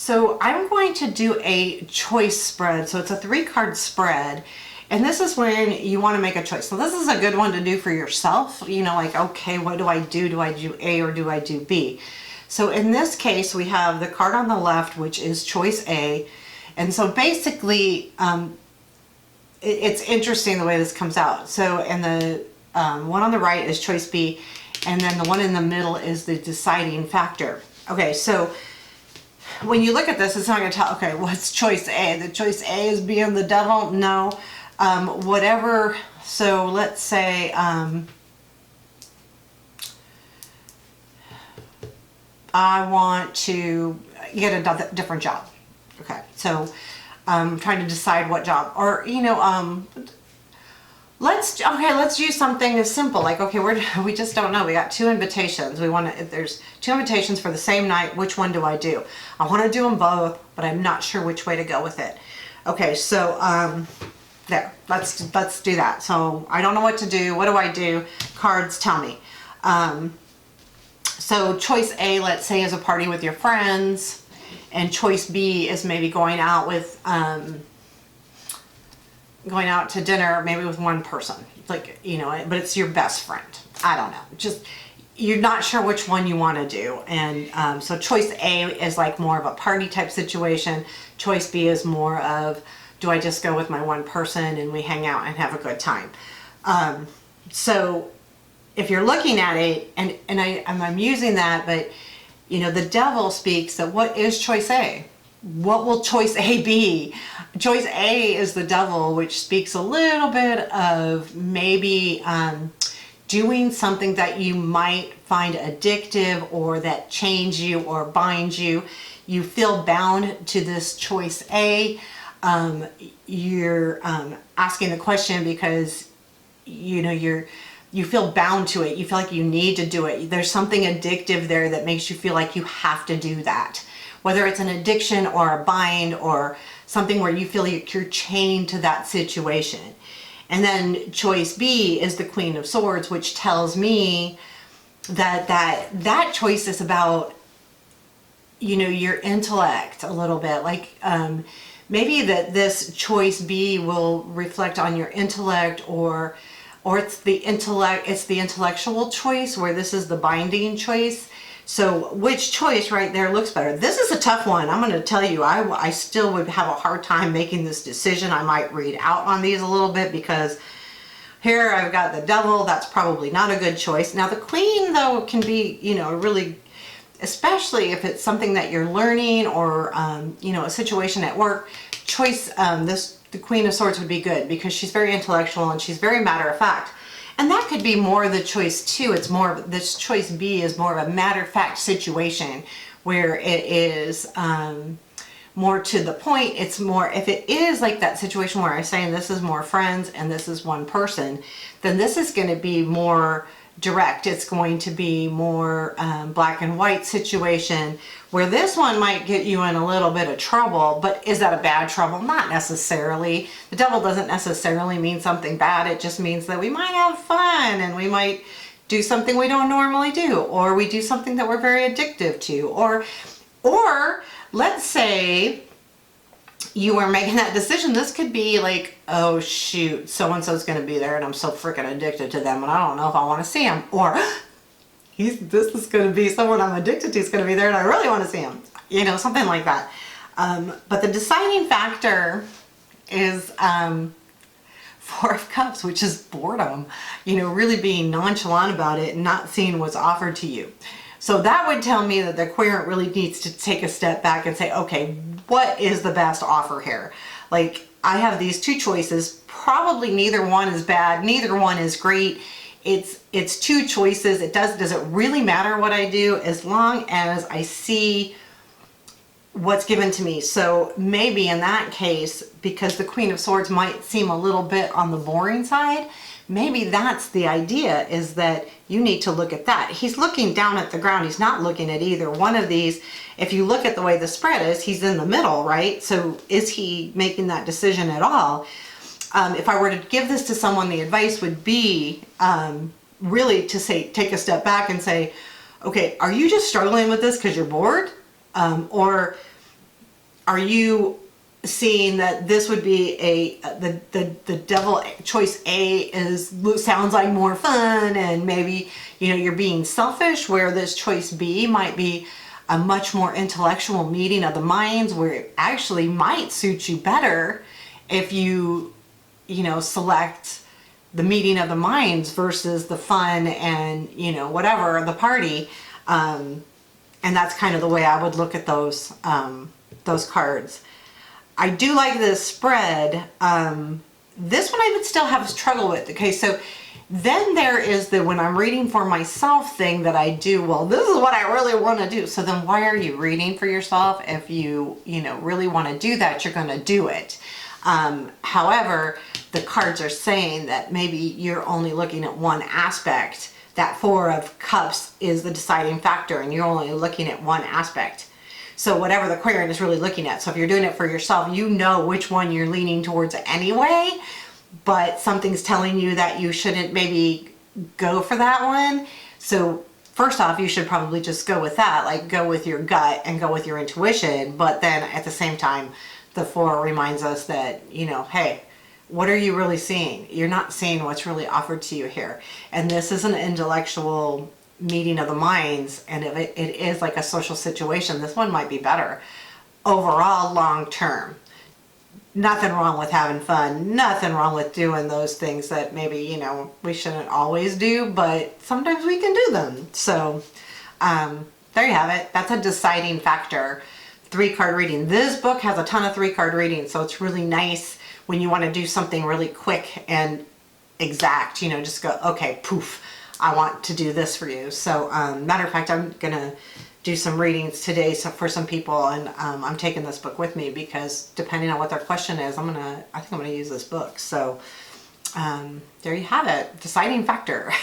So I'm going to do a choice spread. So it's a 3-card spread. And this is when you want to make a choice. So this is a good one to do for yourself. You know, like, okay, what do I do? Do I do A or do I do B? So in this case, we have the card on the left, which is choice A. And so basically, it's interesting the way this comes out. So, and the one on the right is choice B, and then the one in the middle is the deciding factor. Okay, so when you look at this, it's not going to tell, okay, what's choice A? The choice A is being the devil? No. Whatever. So let's say, I want to get a different job. Okay, so I'm trying to decide what job, or, you know, let's do something as simple, like, okay, we just don't know. We got 2 invitations. There's 2 invitations for the same night. Which one do I do? I want to do them both, but I'm not sure which way to go with it. Okay, so, there, let's do that. So I don't know what to do. What do I do? Cards tell me. So choice A, let's say, is a party with your friends, and choice B is maybe going out with, going out to dinner, maybe with one person, like, you know, but it's your best friend. I don't know. Just, you're not sure which one you want to do. And so choice A is like more of a party type situation. Choice B is more of, do I just go with my one person and we hang out and have a good time? So if you're looking at it, and I'm using that, but, you know, the devil speaks that what is choice A? What will choice A be? Choice A is the devil, which speaks a little bit of maybe doing something that you might find addictive, or that chains you or binds you. You feel bound to this choice A. You're asking the question because, you know, you feel bound to it. You feel like you need to do it. There's something addictive there that makes you feel like you have to do that. Whether it's an addiction or a bind or something where you feel like you're chained to that situation. And then choice B is the Queen of Swords, which tells me that choice is about, you know, your intellect a little bit. Like maybe that this choice B will reflect on your intellect, or it's the intellectual choice, where this is the binding choice. So which choice right there looks better? This is a tough one. I'm going to tell you, I still would have a hard time making this decision. I might read out on these a little bit, because here I've got the devil. That's probably not a good choice. Now the queen, though, can be, you know, really, especially if it's something that you're learning, or, you know, a situation at work, choice, the Queen of Swords would be good, because she's very intellectual and she's very matter of fact. And that could be more the choice too. It's more of, this choice B is more of a matter of fact situation, where it is more to the point. It's more, if it is like that situation where I'm saying this is more friends and this is one person, then this is going to be more direct. It's going to be more black and white situation, where this one might get you in a little bit of trouble. But is that a bad trouble? Not necessarily. The devil doesn't necessarily mean something bad. It just means that we might have fun, and we might do something we don't normally do, or we do something that we're very addictive to, or let's say you are making that decision. This could be like, oh shoot, so-and-so's going to be there and I'm so freaking addicted to them and I don't know if I want to see him. Or this is going to be someone I'm addicted to is going to be there and I really want to see him. You know, something like that. But the deciding factor is 4 of Cups, which is boredom. You know, really being nonchalant about it and not seeing what's offered to you. So that would tell me that the querent really needs to take a step back and say, okay, what is the best offer here? Like, I have these 2 choices. Probably neither one is bad. Neither one is great. It's 2 choices. Does it really matter what I do, as long as I see what's given to me? So maybe in that case, because the Queen of Swords might seem a little bit on the boring side, maybe that's the idea, is that you need to look at that. He's looking down at the ground. He's not looking at either one of these. If you look at the way the spread is, he's in the middle, right? So is he making that decision at all? If I were to give this to someone, the advice would be really to say, take a step back and say, okay, are you just struggling with this because you're bored? Or are you seeing that this would be the devil choice A is sounds like more fun, and maybe you're being selfish, where this choice B might be a much more intellectual meeting of the minds, where it actually might suit you better if you select the meeting of the minds versus the fun and whatever the party. And that's kind of the way I would look at those cards. I do like this spread. This one I would still have a struggle with. Okay, so then there is the when I'm reading for myself thing that I do. Well, this is what I really want to do. So then why are you reading for yourself? If you really want to do that, you're going to do it. However, the cards are saying that maybe you're only looking at one aspect. That Four of Cups is the deciding factor, and you're only looking at one aspect. So whatever the Aquarian is really looking at. So if you're doing it for yourself, you know which one you're leaning towards anyway, but something's telling you that you shouldn't maybe go for that one. So first off, you should probably just go with that, like go with your gut and go with your intuition. But then at the same time, the Four reminds us that, hey, what are you really seeing? You're not seeing what's really offered to you here. And this is an intellectual meeting of the minds, and if it is like a social situation, this one might be better overall long term. Nothing wrong with having fun, nothing wrong with doing those things that maybe we shouldn't always do, but sometimes we can do them. So there you have it. That's a deciding factor. 3-card reading. This book has a ton of 3-card readings, so it's really nice when you want to do something really quick and exact. Just go, okay, poof, I want to do this for you. So matter of fact, I'm gonna do some readings today for some people, and I'm taking this book with me because depending on what their question is, I think I'm gonna use this book. So there you have it, deciding factor.